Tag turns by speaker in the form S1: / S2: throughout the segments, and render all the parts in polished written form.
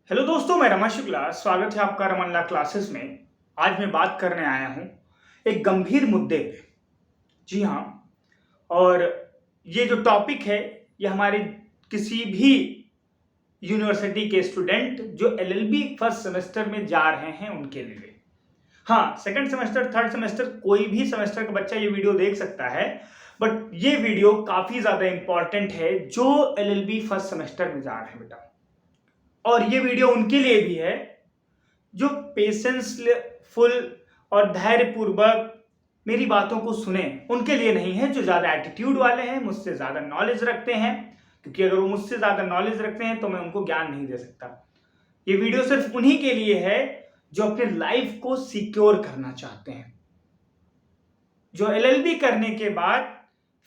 S1: Hello दोस्तों, मैं रमन शुक्ला। स्वागत है आपका रमन क्लासेस में। आज मैं बात करने आया हूं एक गंभीर मुद्दे पे। जी हाँ, और ये जो टॉपिक है ये हमारे किसी भी यूनिवर्सिटी के स्टूडेंट जो एलएलबी फर्स्ट सेमेस्टर में जा रहे हैं उनके लिए। हाँ, सेकंड सेमेस्टर, थर्ड सेमेस्टर, कोई भी सेमेस्टर का बच्चा ये वीडियो देख सकता है, बट ये वीडियो काफी ज्यादा इंपॉर्टेंट है जो एलएलबी फर्स्ट सेमेस्टर में जा रहे हैं बेटा। और ये वीडियो उनके लिए भी है जो पेशेंसफुल और धैर्यपूर्वक मेरी बातों को सुने। उनके लिए नहीं है जो ज्यादा एटीट्यूड वाले हैं, मुझसे ज्यादा नॉलेज रखते हैं, क्योंकि अगर वो मुझसे ज्यादा नॉलेज रखते हैं तो मैं उनको ज्ञान नहीं दे सकता। ये वीडियो सिर्फ उन्हीं के लिए है जो अपने लाइफ को सिक्योर करना चाहते हैं, जो एलएलबी करने के बाद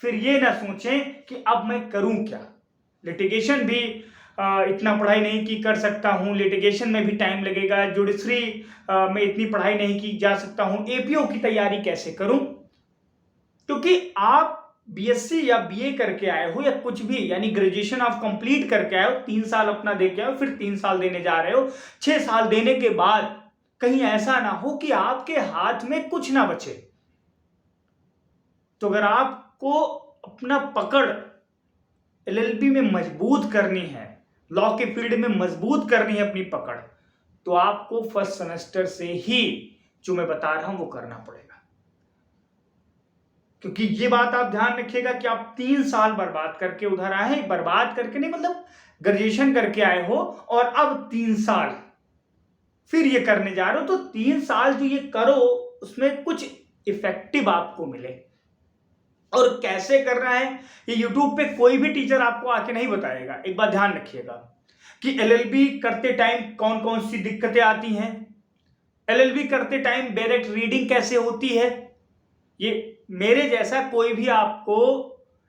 S1: फिर ये ना सोचें कि अब मैं करूं क्या। लिटिगेशन भी इतना पढ़ाई नहीं की कर सकता हूं, लिटिगेशन में भी टाइम लगेगा, जुडिशरी में इतनी पढ़ाई नहीं की जा सकता हूं, एपीओ की तैयारी कैसे करूं। क्योंकि आप बीएससी या बीए करके आए हो या कुछ भी, यानी ग्रेजुएशन आप कंप्लीट करके आए हो, 3 साल अपना दे के आए हो, फिर 3 साल देने जा रहे हो, 6 साल देने के बाद कहीं ऐसा ना हो कि आपके हाथ में कुछ ना बचे। तो अगर आपको अपना पकड़ एलएलबी में मजबूत करनी है, लॉ के फील्ड में मजबूत करनी है अपनी पकड़, तो आपको फर्स्ट सेमेस्टर से ही जो मैं बता रहा हूं वो करना पड़ेगा। क्योंकि ये बात आप ध्यान रखिएगा कि आप 3 साल बर्बाद करके उधर आए हैं, बर्बाद करके नहीं मतलब ग्रेजुएशन करके आए हो, और अब 3 साल फिर ये करने जा रहे हो, तो 3 साल जो ये करो उसमें कुछ इफेक्टिव आपको मिले। और कैसे करना है ये यूट्यूब पे कोई भी टीचर आपको आके नहीं बताएगा। एक बात ध्यान रखिएगा कि एलएलबी करते टाइम कौन कौन सी दिक्कतें आती हैं, एलएलबी करते टाइम डायरेक्ट रीडिंग कैसे होती है। ये मेरे जैसा कोई भी आपको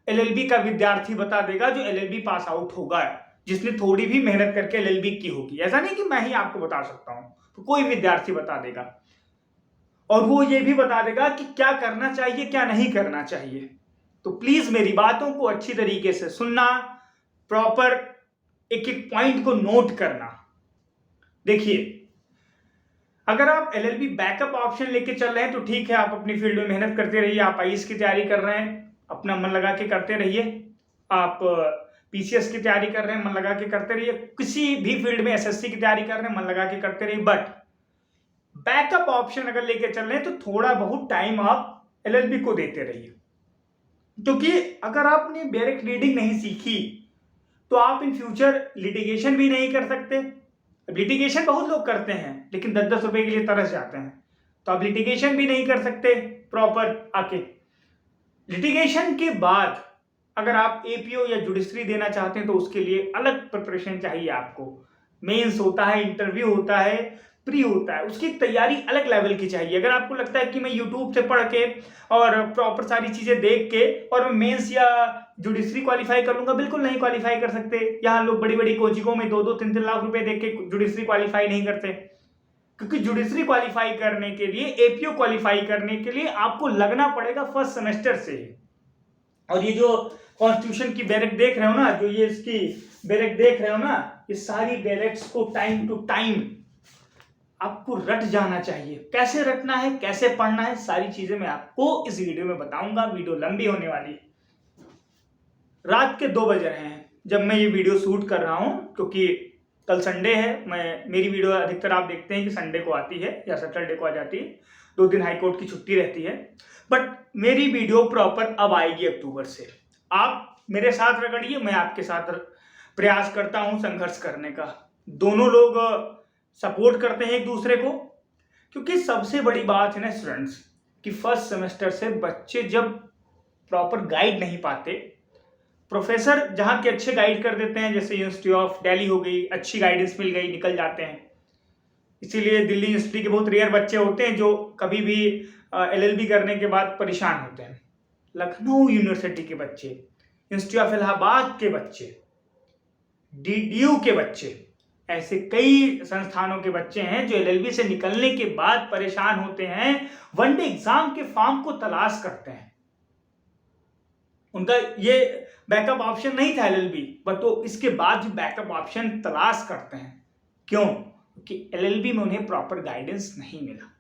S1: एलएलबी का विद्यार्थी बता देगा जो एलएलबी पास आउट होगा, जिसने थोड़ी भी मेहनत करके एलएलबी की होगी। ऐसा नहीं कि मैं ही आपको बता सकता हूं, तो कोई विद्यार्थी बता देगा। और वो ये भी बता देगा कि क्या करना चाहिए क्या नहीं करना चाहिए। तो प्लीज मेरी बातों को अच्छी तरीके से सुनना, प्रॉपर एक एक पॉइंट को नोट करना। देखिए, अगर आप एलएलबी बैकअप ऑप्शन लेके चल रहे हैं तो ठीक है, आप अपनी फील्ड में मेहनत करते रहिए। आप आईएएस की तैयारी कर रहे हैं, अपना मन लगा के करते रहिए। आप पीसीएस की तैयारी कर रहे हैं, मन लगा के करते रहिए। किसी भी फील्ड में एसएससी की तैयारी कर रहे हैं, मन लगा के करते रहिए। बट बैकअप ऑप्शन अगर लेके चल रहे हैं तो थोड़ा बहुत टाइम आप एलएलबी को देते रहिए। क्योंकि अगर आपने डायरेक्ट रीडिंग नहीं सीखी तो आप इन फ्यूचर लिटिगेशन भी नहीं कर सकते। लिटिगेशन बहुत लोग करते हैं लेकिन 10-10 रुपए के लिए तरस जाते हैं, तो आप लिटिगेशन भी नहीं कर सकते प्रॉपर आके। लिटिगेशन के बाद अगर आप एपीओ या जुडिशरी देना चाहते हैं तो उसके लिए अलग प्रिपरेशन चाहिए आपको। मेंस होता है, इंटरव्यू होता है, प्री होता है, उसकी तैयारी अलग लेवल की चाहिए। अगर आपको लगता है कि मैं यूट्यूब से पढ़ के और प्रॉपर सारी चीजें देख के और मैं मेंस या जुडिशरी क्वालिफाई कर लूंगा, बिल्कुल नहीं क्वालिफाई कर सकते। यहाँ लोग बड़ी बड़ी कोचिंगों में 2-2, 3-3 लाख रुपए देख के जुडिशरी क्वालिफाई नहीं करते। क्योंकि जुडिशरी क्वालिफाई करने के लिए, एपीओ क्वालिफाई करने के लिए आपको लगना पड़ेगा फर्स्ट सेमेस्टर से ही। और ये जो कॉन्स्टिट्यूशन की बैरक देख रहे हो ना, जो ये इसकी बैरक देख रहे हो ना, ये सारी बैरक्स को टाइम टू टाइम आपको रट जाना चाहिए। कैसे रटना है, कैसे पढ़ना है, सारी चीजें मैं आपको इस वीडियो में बताऊंगा। वीडियो लंबी होने वाली है। रात के 2 बज रहे हैं जब मैं ये वीडियो शूट कर रहा हूं, क्योंकि कल संडे है। मेरी वीडियो अधिकतर आप देखते हैं कि संडे को आती है या सैटरडे को आ जाती है, 2 दिन हाईकोर्ट की छुट्टी रहती है। बट मेरी वीडियो प्रॉपर अब आएगी अक्टूबर से। आप मेरे साथ रगड़िए, मैं आपके साथ प्रयास करता हूं संघर्ष करने का। दोनों लोग सपोर्ट करते हैं एक दूसरे को। क्योंकि सबसे बड़ी बात है ना स्टूडेंट्स, कि फर्स्ट सेमेस्टर से बच्चे जब प्रॉपर गाइड नहीं पाते, प्रोफेसर जहां के अच्छे गाइड कर देते हैं, जैसे यूनिवर्सिटी ऑफ दिल्ली हो गई, अच्छी गाइडेंस मिल गई, निकल जाते हैं। इसीलिए दिल्ली यूनिवर्सिटी के बहुत रेयर बच्चे होते हैं जो कभी भी एलएलबी करने के बाद परेशान होते हैं। लखनऊ यूनिवर्सिटी के बच्चे, यूनिवर्सिटी ऑफ इलाहाबाद के बच्चे, डीडीयू के बच्चे, ऐसे कई संस्थानों के बच्चे हैं जो एलएलबी से निकलने के बाद परेशान होते हैं, वनडे एग्जाम के फॉर्म को तलाश करते हैं। उनका ये बैकअप ऑप्शन नहीं था एलएलबी, बट वो इसके बाद भी बैकअप ऑप्शन तलाश करते हैं क्यों? क्योंकि LLB में उन्हें प्रॉपर गाइडेंस नहीं मिला।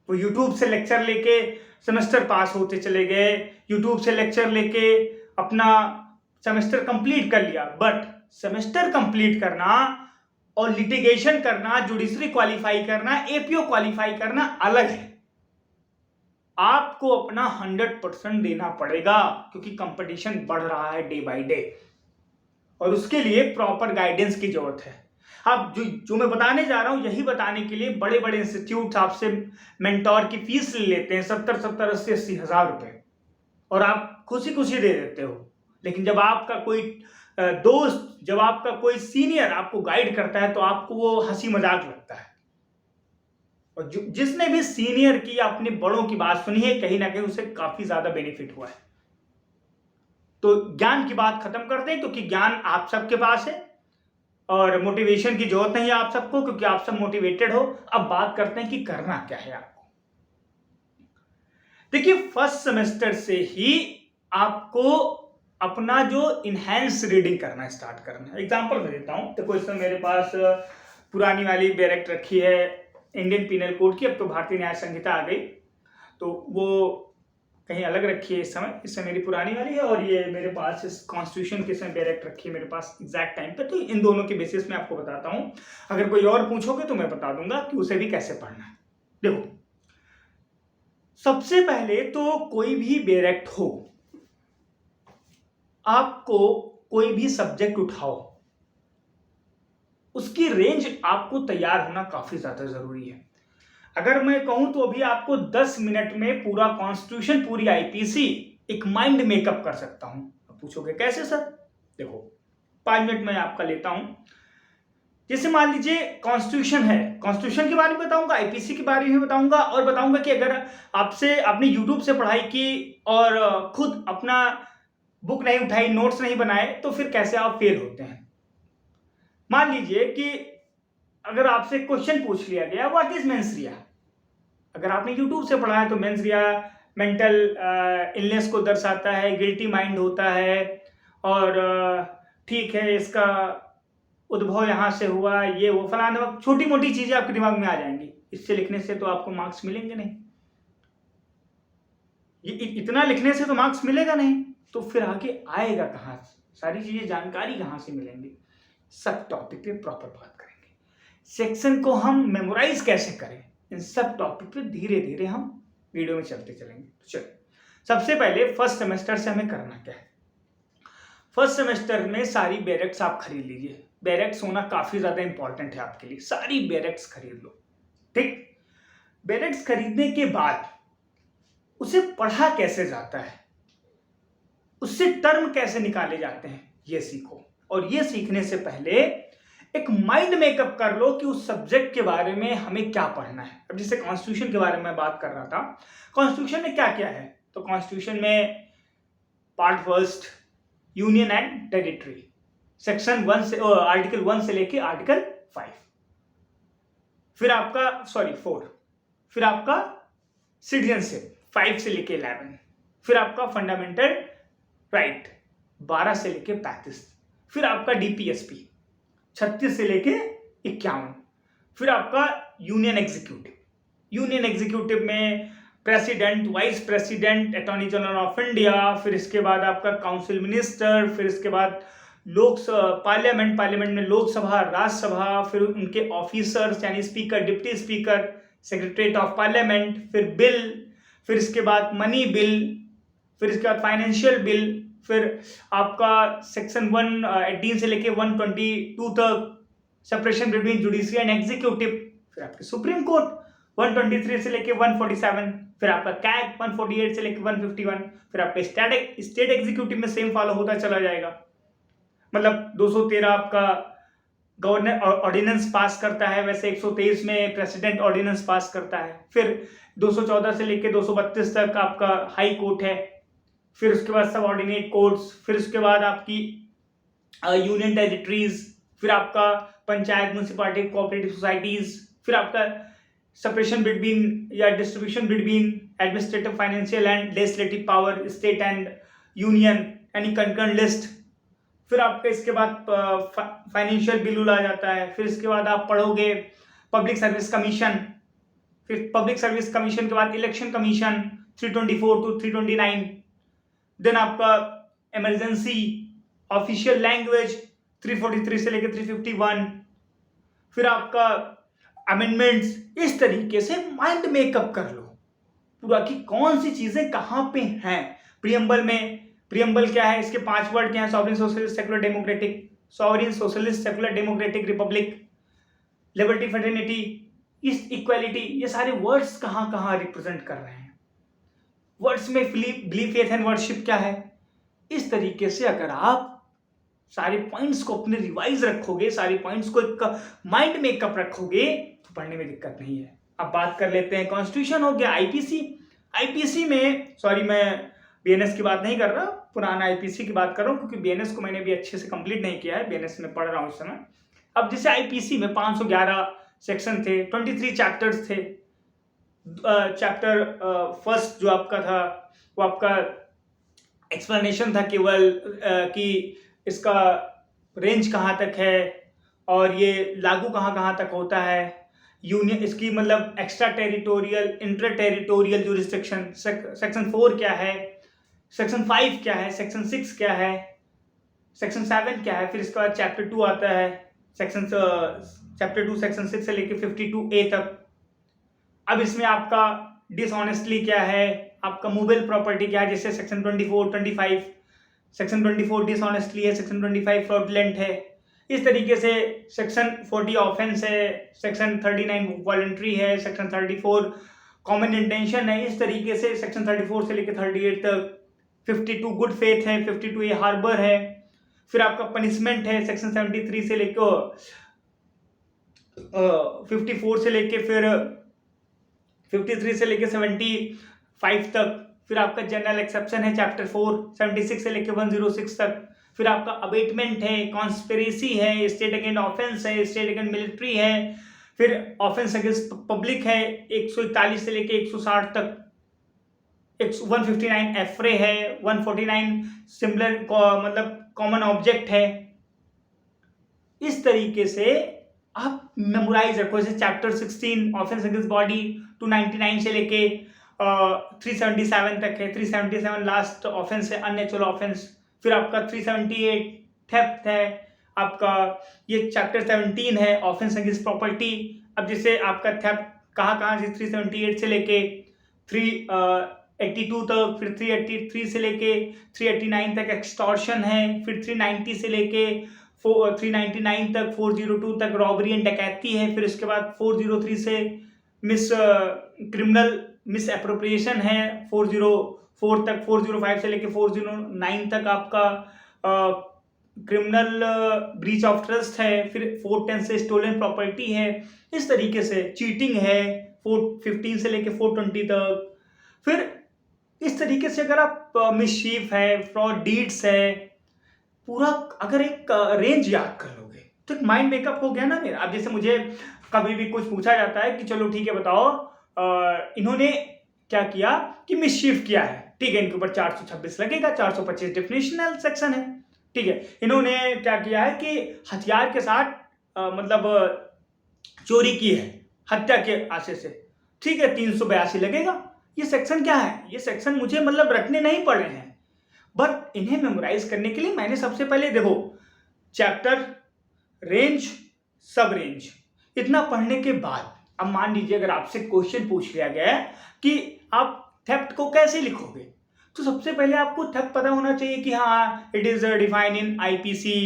S1: वो यूट्यूब से लेक्चर लेके सेमेस्टर पास होते चले गए, यूट्यूब से लेक्चर लेके अपना सेमेस्टर कंप्लीट कर लिया, बट सेमेस्टर कंप्लीट करना और लिटिगेशन करना, जुडिशरी क्वालिफाई करना, APO क्वालिफाई करना अलग है। आपको अपना 100% देना पड़ेगा, क्योंकि कंपटीशन बढ़ रहा है डे बाय डे, और उसके लिए प्रॉपर गाइडेंस की जरूरत है। अब जो मैं बताने जा रहा हूं, यही बताने के लिए बड़े बड़े इंस्टीट्यूट आपसे मेंटोर की फीस ले लेते हैं 70-70, 80-80 हजार रुपए, और आप खुशी खुशी दे देते हो। लेकिन जब आपका कोई दोस्त, जब आपका कोई सीनियर आपको गाइड करता है, तो आपको वो हंसी मजाक लगता है। और जिसने भी सीनियर की, अपने बड़ों की बात सुनी है, कहीं ना कहीं उसे काफी ज्यादा बेनिफिट हुआ है। तो ज्ञान की बात खत्म करते हैं, क्योंकि ज्ञान आप सबके पास है, और मोटिवेशन की जरूरत नहीं है आप सबको, क्योंकि आप सब मोटिवेटेड हो। अब बात करते हैं कि करना क्या है आपको। देखिए, फर्स्ट सेमेस्टर से ही आपको अपना जो इनहैंस रीडिंग करना स्टार्ट करना है। एग्जांपल मैं देता हूं, तो इस समय मेरे पास पुरानी वाली बैरेक्ट रखी है इंडियन पीनल कोड की, अब तो भारतीय न्याय संहिता आ गई, तो वो कहीं अलग रखी है इस समय मेरी पुरानी वाली है, और ये मेरे पास इस कॉन्स्टिट्यूशन के समय बैरेक्ट रखी है मेरे पास एग्जैक्ट टाइम पे। तो इन दोनों के बेसिस में आपको बताता हूं, अगर कोई और पूछोगे तो मैं बता दूंगा कि उसे भी कैसे पढ़ना है। देखो, सबसे पहले तो कोई भी बैरेक्ट हो, आपको कोई भी सब्जेक्ट उठाओ, उसकी रेंज आपको तैयार होना काफी ज्यादा जरूरी है। अगर मैं कहूं तो अभी आपको 10 मिनट में पूरा कॉन्स्टिट्यूशन, पूरी आईपीसी एक माइंड मेकअप कर सकता हूं। अब पूछोगे कैसे सर? देखो, 5 मिनट में आपका लेता हूं। जैसे मान लीजिए कॉन्स्टिट्यूशन है, कॉन्स्टिट्यूशन के बारे में बताऊंगा, आईपीसी के बारे में बताऊंगा, और बताऊंगा कि अगर आपने यूट्यूब से पढ़ाई की और खुद अपना बुक नहीं उठाई, नोट्स नहीं बनाए, तो फिर कैसे आप फेल होते हैं। मान लीजिए कि अगर आपसे क्वेश्चन पूछ लिया गया, व्हाट इज मेंस रिया, अगर आपने यूट्यूब से पढ़ा है तो मेंस रिया मेंटल इलनेस को दर्शाता है, गिल्टी माइंड होता है, और ठीक है, इसका उद्भव यहां से हुआ, ये वो फलाना, छोटी मोटी चीजें आपके दिमाग में आ जाएंगी। इससे लिखने से तो आपको मार्क्स मिलेंगे नहीं, इतना लिखने से तो मार्क्स मिलेगा नहीं, तो फिर आगे आएगा कहां से, सारी चीजें, जानकारी कहां से मिलेंगी। सब टॉपिक पे प्रॉपर बात करेंगे। सेक्शन को हम मेमोराइज कैसे करें, इन सब टॉपिक पे धीरे धीरे हम वीडियो में चलते चलेंगे। तो चलो, सबसे पहले फर्स्ट सेमेस्टर से हमें करना क्या है। फर्स्ट सेमेस्टर में सारी बैरेक्ट्स आप खरीद लीजिए। बैरेक्ट्स होना काफी ज्यादा इंपॉर्टेंट है आपके लिए, सारी बैरेक्ट्स खरीद लो, ठीक। बैरेक्ट्स खरीदने के बाद उसे पढ़ा कैसे जाता है, उससे टर्म कैसे निकाले जाते हैं, ये सीखो। और ये सीखने से पहले एक माइंड मेकअप कर लो कि उस सब्जेक्ट के बारे में हमें क्या पढ़ना है। अब जैसे कॉन्स्टिट्यूशन के बारे में बात कर रहा था, कॉन्स्टिट्यूशन में क्या क्या है, तो कॉन्स्टिट्यूशन में part first, union and territory, section 1 से आर्टिकल 1 से लेके आर्टिकल 5, फिर आपका 4, फिर आपका सिटीजनशिप 5 से लेके 11, फिर आपका फंडामेंटल राइट 12 से लेके 35, फिर आपका डीपीएसपी 36 से लेके 51, फिर आपका यूनियन एग्जीक्यूटिव में president, vice president, attorney general of India, फिर इसके बाद आपका काउंसिल मिनिस्टर, फिर इसके बाद पार्लियामेंट में लोकसभा, राज्यसभा, फिर उनके ऑफिसर्स यानी speaker, deputy speaker, secretariat of parliament, फिर बिल, फिर इसके बाद मनी बिल, फिर इसके बाद फाइनेंशियल बिल, फिर आपका सेक्शन 118 से लेके 122 तक separation between judiciary and executive, फिर आपके सुप्रीम कोर्ट 123 से लेके 147, फिर आपका कैग 148 से लेके 151, फिर आपका स्टेट एग्जीक्यूटिव में सेम फॉलो होता चला जाएगा। मतलब 213 आपका गवर्नर ऑर्डिनेंस पास करता है, वैसे 123 में प्रेसिडेंट ऑर्डिनेंस पास करता है, फिर 214 से लेके 232 तक आपका हाई कोर्ट है, फिर उसके बाद सब ऑर्डिनेट कोर्ट्स, फिर उसके बाद आपकी यूनियन टेरिटरीज, फिर आपका पंचायत, म्यूनिसिपैलिटी, कोऑपरेटिव सोसाइटीज, फिर आपका सेपरेशन बिटवीन या distribution between administrative, financial and legislative power, state and union यानी कंकर्रेंट लिस्ट, फिर आपका इसके बाद फाइनेंशियल बिल आ जाता है। फिर इसके बाद आप पढ़ोगे पब्लिक सर्विस कमीशन, फिर पब्लिक सर्विस कमीशन के बाद इलेक्शन कमीशन 324 to 329। देन आपका इमरजेंसी ऑफिशियल लैंग्वेज 343 से लेकर 351। फिर आपका अमेंडमेंट्स। इस तरीके से माइंड मेकअप कर लो पूरा कि कौन सी चीजें कहां पे हैं प्रियम्बल में। प्रियम्बल क्या है, इसके 5 वर्ड क्या है, sovereign socialist secular democratic, sovereign socialist secular democratic Republic, liberty fraternity, इस इक्वालिटी, ये सारे वर्ड्स कहां कहां रिप्रेजेंट कर रहे हैं। वर्ड्स में बिलीफ फेथ एंड वर्शिप क्या है। इस तरीके से अगर आप सारे पॉइंट्स को अपने रिवाइज रखोगे, सारे पॉइंट्स को एक माइंड मेकअप रखोगे तो पढ़ने में दिक्कत नहीं है। अब बात कर लेते हैं कॉन्स्टिट्यूशन हो गया, आईपीसी। आईपीसी में सॉरी मैं बीएनएस की बात नहीं कर रहा, पुराना आईपीसी की बात कर रहा हूं क्योंकि बीएनएस को मैंने भी अच्छे से कंप्लीट नहीं किया है, बीएनएस में पढ़ रहा हूं इस समय। अब जैसे आईपीसी में 511 सेक्शन थे, 23 चैप्टर्स थे। चैप्टर फर्स्ट जो आपका था वो आपका एक्सप्लेनेशन था केवल कि इसका रेंज कहाँ तक है और ये लागू कहाँ कहाँ तक होता है। यूनियन इसकी मतलब extra territorial, inter territorial जूरिसडिक्शन, section 4 क्या है, सेक्शन 5 क्या है, सेक्शन 6 क्या है, सेक्शन 7 क्या है। फिर इसके बाद चैप्टर 2 आता है, चैप्टर 2 सेक्शन 6 से लेके 52A तक। अब इसमें आपका डिसऑनेस्टली क्या है, आपका मूवेबल प्रॉपर्टी क्या है, जैसे सेक्शन 24, 25। सेक्शन 24 डिसऑनेस्टली है, सेक्शन 25 फ्रॉडलेंट है। इस तरीके से सेक्शन 40 ऑफेंस है, सेक्शन 39 वॉलंटरी है, सेक्शन 34 कॉमन इंटेंशन है। इस तरीके से सेक्शन 34 से लेकर 38 तक। 52 गुड फेथ है, 52A हार्बर है। फिर आपका पनिशमेंट है, सेक्शन 73 से लेकर 54 से लेके फिर 53 से लेके 75 तक। फिर आपका जनरल एक्सेप्शन है चैप्टर 4, 76 से लेके 106 तक। फिर आपका अबेटमेंट है, कॉन्स्पिरेसी है, स्टेट अगेंस्ट ऑफेंस है, स्टेट अगेंस्ट मिलिट्री है। फिर ऑफेंस अगेंस्ट पब्लिक है 141 से लेके 160 तक। 159 एफरे है, 149 सिमिलर मतलब कॉमन ऑब्जेक्ट है। इस तरीके से आप मेमोराइज रखो। जैसे चैप्टर 16 ऑफेंस अगेंस्ट बॉडी 299 से लेके 377 तक है। 377 लास्ट ऑफेंस है, अननेचुरल ऑफेंस। फिर आपका 378 थेफ्ट है आपका। ये चैप्टर 17 है ऑफेंस अगेंस्ट प्रॉपर्टी। अब जैसे आपका थेफ्ट कहाँ से 378 से लेके 382 तक, फिर 383 से लेके 389 तक एक्सटॉर्शन है। फिर 390 से लेके 399 तक 402 तक रॉबरी एंड डकैती है। फिर उसके बाद 403 से क्रिमिनल मिस एप्रोप्रिएशन है 404 तक। 405 से लेके 409 तक आपका क्रिमिनल ब्रीच ऑफ ट्रस्ट है। फिर 410 से स्टोलन प्रॉपर्टी है। इस तरीके से चीटिंग है 415 से लेके 420 तक। फिर इस तरीके से अगर आप मिसशीफ है, फ्रॉड डीड्स है, पूरा अगर एक रेंज याद कर लोगे तो एक माइंड मेकअप हो गया ना मेरा। अब जैसे मुझे कभी भी कुछ पूछा जाता है कि चलो ठीक है बताओ इन्होंने क्या किया कि मिसशीफ किया है, ठीक है, इनके ऊपर 426 लगेगा। 425 डिफिनेशनल सेक्शन है, ठीक है। इन्होंने क्या किया है कि हथियार के साथ मतलब चोरी की है हत्या के आशय से, ठीक है, 382 लगेगा। ये सेक्शन क्या है, ये सेक्शन मुझे मतलब रटने नहीं पड़े हैं, बट इन्हें मेमोराइज करने के लिए मैंने सबसे पहले देखो चैप्टर, रेंज, सब रेंज, इतना पढ़ने के बाद अब मान लीजिए अगर आपसे क्वेश्चन पूछ लिया गया है कि आप थेफ्ट को कैसे लिखोगे, तो सबसे पहले आपको थेफ्ट पता होना चाहिए कि हाँ it is defined in IPC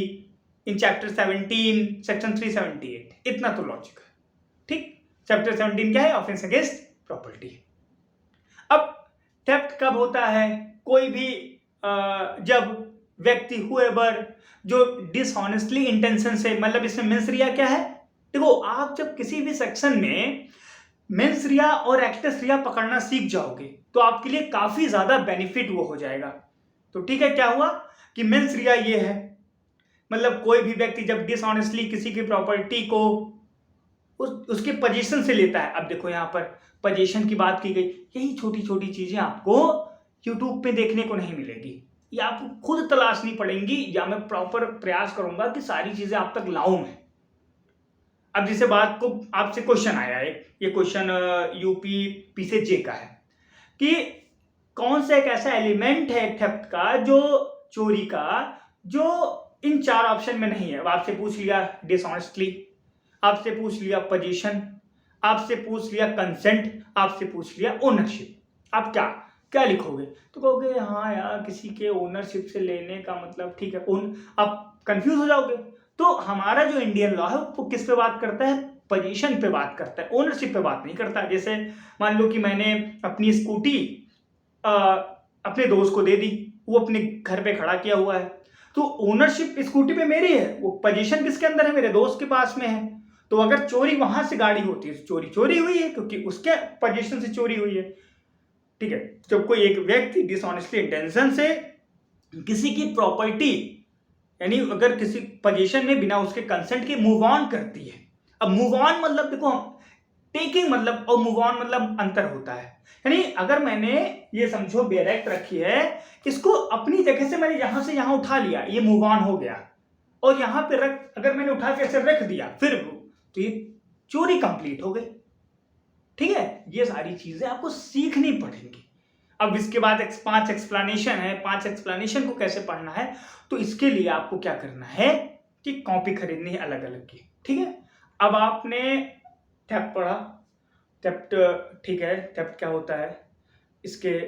S1: in chapter 17 section 378। इतना तो लॉजिक है, ठीक। चैप्टर 17 क्या है, ऑफेंस अगेंस्ट प्रॉपर्टी। अब थेफ्ट कब होता है, कोई भी जब व्यक्ति हुएवर जो डिसऑनेस्टली इंटेंशन से, मतलब इसमें मेंस रिया क्या है, देखो आप जब किसी भी सेक्शन में मेंस रिया और एक्टस रिया पकड़ना सीख जाओगे तो आपके लिए काफी ज्यादा बेनिफिट वो हो जाएगा। तो ठीक है, क्या हुआ कि मेंस रिया ये है, मतलब कोई भी व्यक्ति जब डिसऑनेस्टली किसी की प्रॉपर्टी को उसके पोजीशन से लेता है। अब देखो यहाँ पर पोजीशन की बात की गई, यही छोटी छोटी चीजें आपको यूट्यूब पे देखने को नहीं मिलेगी। या आपको खुद तलाशनी पड़ेंगी, या मैं प्रॉपर प्रयास करूंगा कि सारी चीजें आप तक लाऊं मैं। अब जैसे बात को आपसे क्वेश्चन आया है, ये क्वेश्चन यूपी पीसीजे का है कि कौन सा एक ऐसा एलिमेंट है थेफ्ट का, जो चोरी का, जो इन 4 ऑप्शन में नहीं है। अब आपसे पूछ लिया डिसऑनेस्टली, आपसे पूछ लिया पोजीशन, आपसे पूछ लिया कंसेंट, आपसे पूछ लिया ओनरशिप। आप क्या क्या लिखोगे? तो कहोगे हाँ यार किसी के ओनरशिप से लेने का मतलब ठीक है, आप कंफ्यूज हो जाओगे। तो हमारा जो इंडियन लॉ है वो किस पे बात करता है? पोजीशन पे बात करता है, ओनरशिप पे बात नहीं करता। जैसे मान लो कि मैंने अपनी स्कूटी अपने दोस्त को दे दी, वो अपने घर पे खड़ा किया हुआ है, तो ओनरशिप स्कूटी पे मेरी है, वो पोजीशन किसके अंदर है? मेरे दोस्त के पास में है। तो अगर चोरी वहां से गाड़ी होती है तो चोरी चोरी हुई है, क्योंकि उसके पोजीशन से चोरी हुई है। ठीक है, जब कोई एक व्यक्ति डिसऑनेस्टली इंटेंशन से किसी की प्रॉपर्टी, यानी अगर किसी पोजीशन में बिना उसके कंसेंट के मूव ऑन करती है। अब मूव ऑन मतलब देखो, टेकिंग मतलब और मूव ऑन मतलब अंतर होता है। यानी अगर मैंने ये समझो बैरेक्ट रखी है, इसको अपनी जगह से मैंने यहां से यहां उठा लिया, ये मूव ऑन हो गया, और यहां पे रख, अगर मैंने उठा के ऐसे रख दिया फिर, तो ये चोरी कंप्लीट हो गई। ठीक है, ये सारी चीजें आपको सीखनी पड़ेंगी। अब इसके बाद 5 एक्सप्लेनेशन है, 5 एक्सप्लेनेशन को कैसे पढ़ना है, तो इसके लिए आपको क्या करना है कि कॉपी खरीदनी है अलग अलग की। ठीक है, अब आपने थेफ्ट पढ़ा, थेफ्ट ठीक है, थेफ्ट क्या होता है, इसके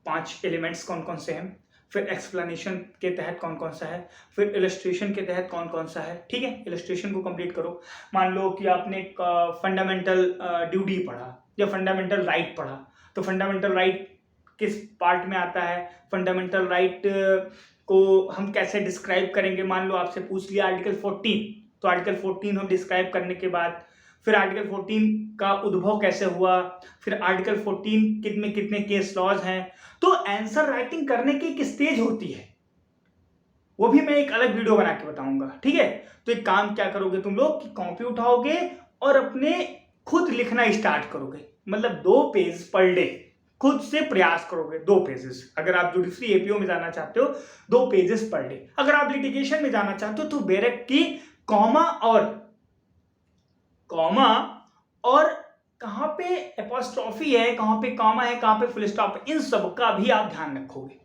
S1: 5 एलिमेंट्स कौन कौन से हैं, फिर एक्सप्लेनेशन के तहत कौन कौन सा है, फिर इलस्ट्रेशन के तहत कौन कौन सा है। ठीक है, इलस्ट्रेशन को कंप्लीट करो। मान लो कि आपने फंडामेंटल ड्यूटी पढ़ा या फंडामेंटल राइट पढ़ा, तो फंडामेंटल राइट किस पार्ट में आता है, फंडामेंटल राइट को हम कैसे डिस्क्राइब करेंगे। मान लो आपसे पूछ लिया आर्टिकल 14, तो आर्टिकल 14 हम डिस्क्राइब करने के बाद फिर आर्टिकल 14 का उद्भव कैसे हुआ, फिर आर्टिकल 14 में कितने केस लॉज हैं। तो आंसर राइटिंग करने की एक स्टेज होती है, वो भी मैं एक अलग वीडियो बना के बताऊंगा। ठीक है, तो एक काम क्या करोगे तुम लोग कि कॉपी उठाओगे और अपने खुद लिखना स्टार्ट करोगे, मतलब 2 पेज पर डे खुद से प्रयास करोगे, 2 पेजेस। अगर आप जुडिशरी एपीओ में जाना चाहते हो 2 पेजेस पर डे। अगर आप लिटिगेशन में जाना चाहते हो तो बैरेक्ट की कॉमा और कहां पे एपोस्ट्रोफी है, कहां पे कॉमा है, कहां पे फुल स्टॉप है, इन सब का भी आप ध्यान रखोगे।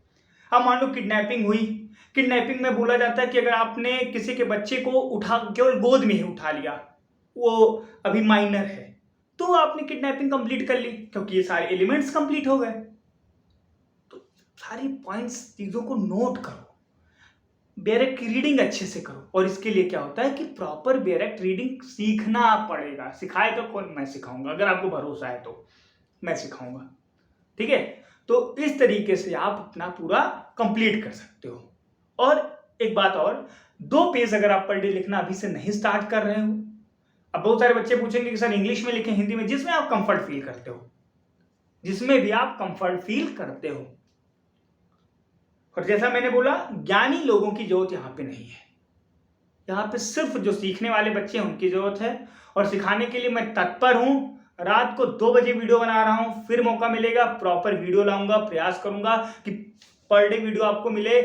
S1: अब मान लो किडनैपिंग हुई, किडनैपिंग में बोला जाता है कि अगर आपने किसी के बच्चे को उठा, केवल गोद में ही उठा लिया, वो अभी माइनर है, तो आपने किडनैपिंग कंप्लीट कर ली, क्योंकि ये सारे एलिमेंट्स कंप्लीट हो गए। तो सारी पॉइंट्स, चीजों को नोट करो, बैरेक्ट की रीडिंग अच्छे से करो। और इसके लिए क्या होता है कि प्रॉपर बैरेक्ट रीडिंग सीखना पड़ेगा। सिखाएगा कौन? मैं सिखाऊंगा, अगर आपको भरोसा है तो मैं सिखाऊंगा। ठीक है, तो इस तरीके से आप अपना पूरा कंप्लीट कर सकते हो। और एक बात और, 2 पेज अगर आप पर डे लिखना अभी से नहीं स्टार्ट कर रहे हो, अब बहुत सारे बच्चे पूछेंगे कि सर इंग्लिश में लिखें, हिंदी में, जिसमें आप कंफर्ट फील करते हो, जिसमें भी आप कंफर्ट फील करते हो। और जैसा मैंने बोला, ज्ञानी लोगों की जरूरत यहाँ पे नहीं है, यहाँ पे सिर्फ जो सीखने वाले बच्चे हैं उनकी जरूरत है। और सिखाने के लिए मैं तत्पर हूं। रात को 2 बजे वीडियो बना रहा हूं, फिर मौका मिलेगा प्रॉपर वीडियो लाऊंगा, प्रयास करूंगा कि पर डे वीडियो आपको मिले।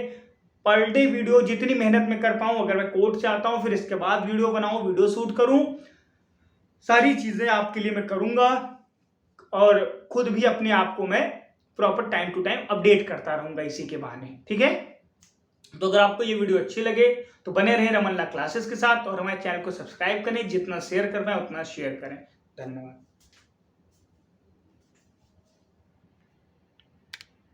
S1: पर डे वीडियो जितनी मेहनत में कर पाऊं, अगर मैं कोर्ट से आता हूं फिर इसके बाद वीडियो बनाऊं, वीडियो शूट करूं, सारी चीजें आपके लिए मैं करूंगा। और खुद भी अपने आप को मैं proper time to time update करता रहूंगा इसी के बहाने। ठीक है, तो अगर आपको ये वीडियो अच्छी लगे तो बने रहें रमन लॉ क्लासेस के साथ, और हमारे चैनल को सब्सक्राइब करें, जितना शेयर कर पाए उतना शेयर करें। धन्यवाद।